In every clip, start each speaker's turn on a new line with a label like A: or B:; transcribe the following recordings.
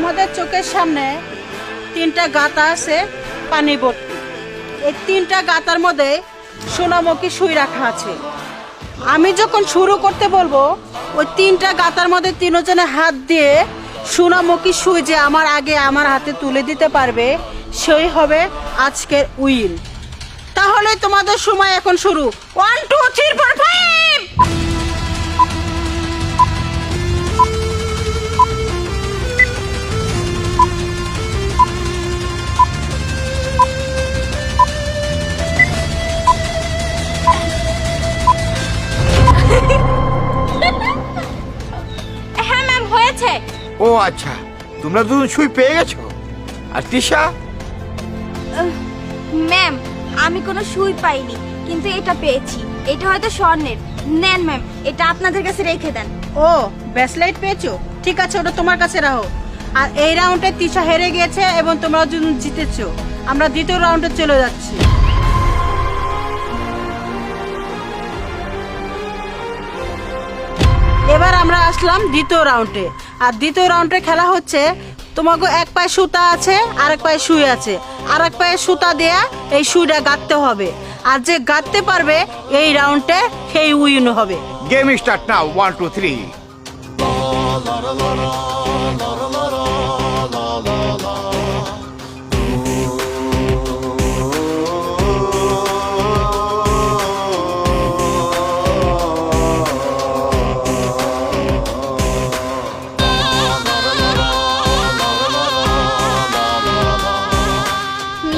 A: তোমাদের চোখের সামনে তিনটা গাতা আছে পানি ভর্তি। এই তিনটা গাতার মধ্যে সোনামুখী সুই রাখা আছে। আমি যখন শুরু করতে বলবো ওই তিনটা গাতার মধ্যে তিনজনে হাত দিয়ে সোনামুখী সুই যে আমার আগে আমার হাতে তুলে দিতে পারবে সেই হবে আজকের উইন। তাহলে তোমাদের সময় এখন শুরু। 1 2 3 4 5।
B: হ্যাঁ ম্যাম, হয়েছে।
C: ও আচ্ছা, তোমরা দুজন সুই পেয়ে গেছো। আর তিশা?
B: ম্যাম, আমি কোনো সুই পাইনি, কিন্তু এটা পেয়েছি। এটা হয়তো স্বর্ণের। নেন ম্যাম, এটা আপনাদের কাছে রেখে দেন।
A: ও ব্যাসলাইট পেয়েছো? ঠিক আছে, ওটা তোমার কাছে রাখো। আর এই রাউন্ডে তিশা হেরে গিয়েছে এবং তোমরা দুজন জিতেছো। আমরা দ্বিতীয় রাউন্ডে চলে যাচ্ছি। এবার আমরা আসলাম দ্বিতীয় রাউন্ডে। আর দ্বিতীয় রাউন্ডে খেলা হচ্ছে, তোমাকে এক পায়ে সুতা আছে আর এক পায়ে সুই আছে। আর এক পায়ে সুতা দেয়া এই সুইটা গাঁথতে হবে। আর যে গাঁথতে পারবে এই রাউন্ডে সেই উইন হবে।
C: Game start now. 1 2 3।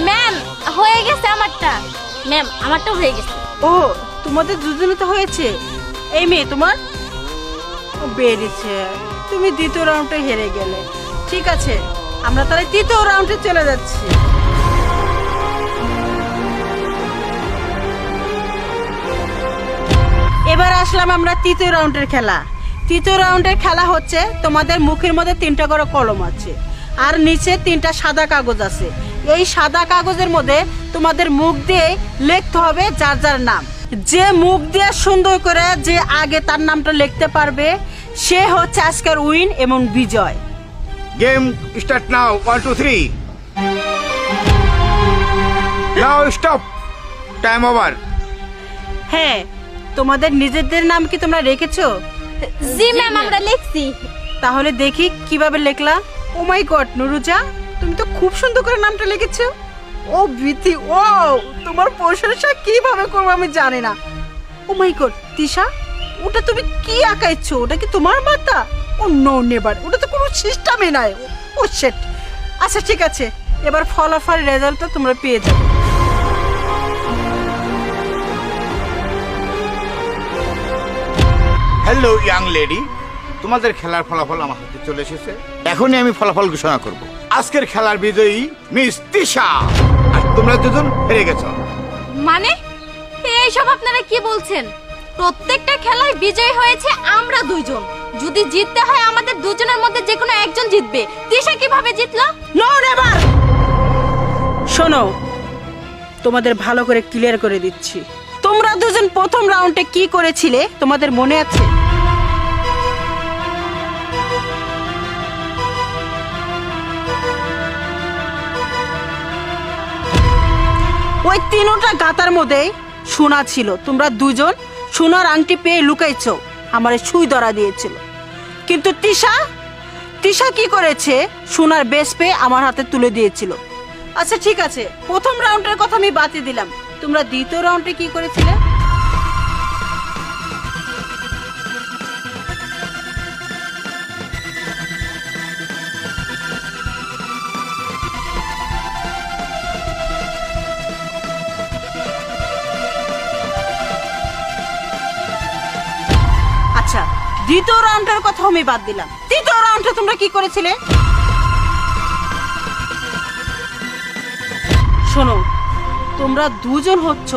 B: ম্যাম, হয়ে গেছে আমারটা। ম্যাম, আমারটাও হয়ে গেছে।
A: ও তোমাদের দুজনে তো হয়েছে। এই মেয়ে তোমার বেরিয়েছে, তুমি দ্বিতীয় রাউন্ডে হেরে গেলে। ঠিক আছে, আমরা তাহলে তৃতীয় রাউন্ডে চলে যাচ্ছি। এবার আসলাম আমরা তৃতীয় রাউন্ডের খেলা। তৃতীয় রাউন্ডের খেলা হচ্ছে, তোমাদের মুখের মধ্যে 3টা করে কলম আছে আর নিচে 3টা সাদা কাগজ আছে। এই সাদা কাগজের মধ্যে তোমাদের মুখ দিয়ে লিখতে হবে যার যার নাম। যে মুখ দিয়ে সুন্দর করে যে আগে তার নামটা লিখতে পারবে সে হচ্ছে আজকের উইন এবং বিজয়।
C: Game start now. 1 2 3। Now stop. Time over.
A: হ্যাঁ, তোমাদের নিজেদের নাম কি তোমরা রেখেছো?
B: জি ম্যাম, আমরা লিখছি।
A: তাহলে দেখি কিভাবে লিখলা। ও মাই গড নুরুজা, তুমি তো খুব সুন্দর করে নামটা লিখেছো। ও বিথি, ও তোমার প্রশংসা কিভাবে করবো আমি জানি না। ও মাই গড তিশা, ওটা তুমি কি আঁকাইছো? ওটা কি তোমার মাথা? ও নো নেভার, ওটা তো কোনো সিস্টেমই নাই। ও শিট। আচ্ছা ঠিক আছে, এবার ফলাফল রেজাল্টটা তোমরা পেয়ে যাবে।
C: হ্যালো ইয়াং লেডি, তোমাদের খেলার ফলাফল আমার হাতে চলে এসেছে। এখনই আমি ফলাফল ঘোষণা করব। আজকের খেলার বিজয়ী মিস তিশা। আর তোমরা দুজন হেরে গেছো।
B: মানে এইসব আপনারা কি বলছেন? প্রত্যেকটা খেলায় বিজয় হয়েছে আমরা দুইজন। যদি জিততে হয় আমাদের দুজনের মধ্যে যে কোনো একজন জিতবে। তিশা কিভাবে জিতলো?
A: No never. শোনো, তোমাদের ভালো করে ক্লিয়ার করে দিচ্ছি। তোমরা দুজন প্রথম রাউন্ডে কি করেছিলে তোমাদের মনে আছে? ওই 3টা গাতার মধ্যে সোনা ছিল। তোমরা দুজন সোনার আংটি পেয়ে লুকাইছো, আমার সুই ধরা দিয়েছিল। কিন্তু তিশা কি করেছে? সোনার বেশ পেয়ে আমার হাতে তুলে দিয়েছিল। আচ্ছা ঠিক আছে, প্রথম রাউন্ডের কথা আমি বাতিল দিলাম। তোমরা দ্বিতীয় রাউন্ডে কি করেছিলে? আচ্ছা, দ্বিতীয় রাউন্ডের কথা আমি বাদ দিলাম। তৃতীয় রাউন্ডে তোমরা কি করেছিলে? শোনো, তোমরা দুজন হচ্ছ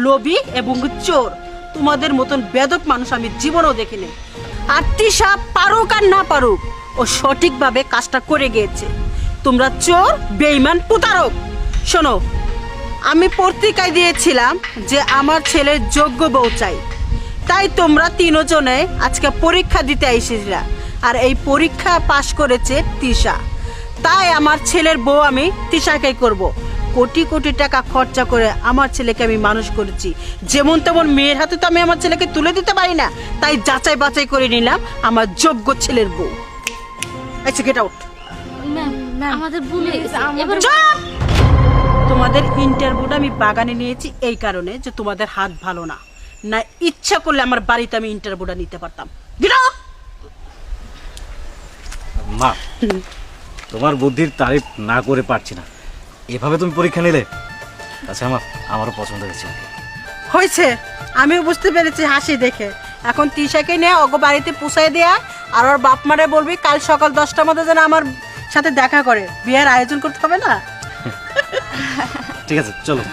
A: লোভী এবং চোর। তোমাদের মতন বেদক মানুষ আমি জীবনেও দেখিনি। আর তিশা পারুক আর না পারুক, ও সঠিকভাবে কাজটা করে গিয়েছে। তোমরা চোর, বেঈমান, প্রতারক। শোনো, আমি পত্রিকায় দিয়েছিলাম যে আমার ছেলের যোগ্য বউ চাই। তাই তোমরা তিনজনে আজকে পরীক্ষা দিতে এসেছিলা। আর এই পরীক্ষা পাশ করেছে তিশা। তাই আমার ছেলের বউ আমি তিশাকে করব। কোটি কোটি টাকা খরচা করে আমার ছেলেকে আমি মানুষ করেছি, যেমন তেমন মেয়ের হাতে তো আমি আমার ছেলেকে তুলে দিতে পারি না। তাই যাচাই বাছাই করে নিলাম আমার যোগ্য ছেলের বউ। আচ্ছা, গেট আউট।
B: ম্যাম আমাদের ভুল হয়ে গেছে, এবার
A: চুপ! তোমাদের ইন্টারভিউটা আমি বাগানে নিয়েছি এই কারণে যে তোমাদের হাত ভালো না, না ইচ্ছা করলে আমার বাড়িতে আমি ইন্টারভিউটা নিতে পারতাম। Get out.
D: মা, তোমার বুদ্ধির তারিফ না করে পারছি না। এভাবে তুমি পরীক্ষা নিলে? আচ্ছা মা, আমারও পছন্দ হয়েছে।
A: হয়েছে, আমিও বুঝতে পেরেছি হাসি দেখে। এখন তিশাকে নিয়ে ওগো বাড়িতে পুষাই দেয়া, আর ওর বাপ মারে বলবি কাল সকাল 10টার মধ্যে যেন আমার সাথে দেখা করে, বিয়ের আয়োজন করতে হবে না?
D: ঠিক আছে, চলো।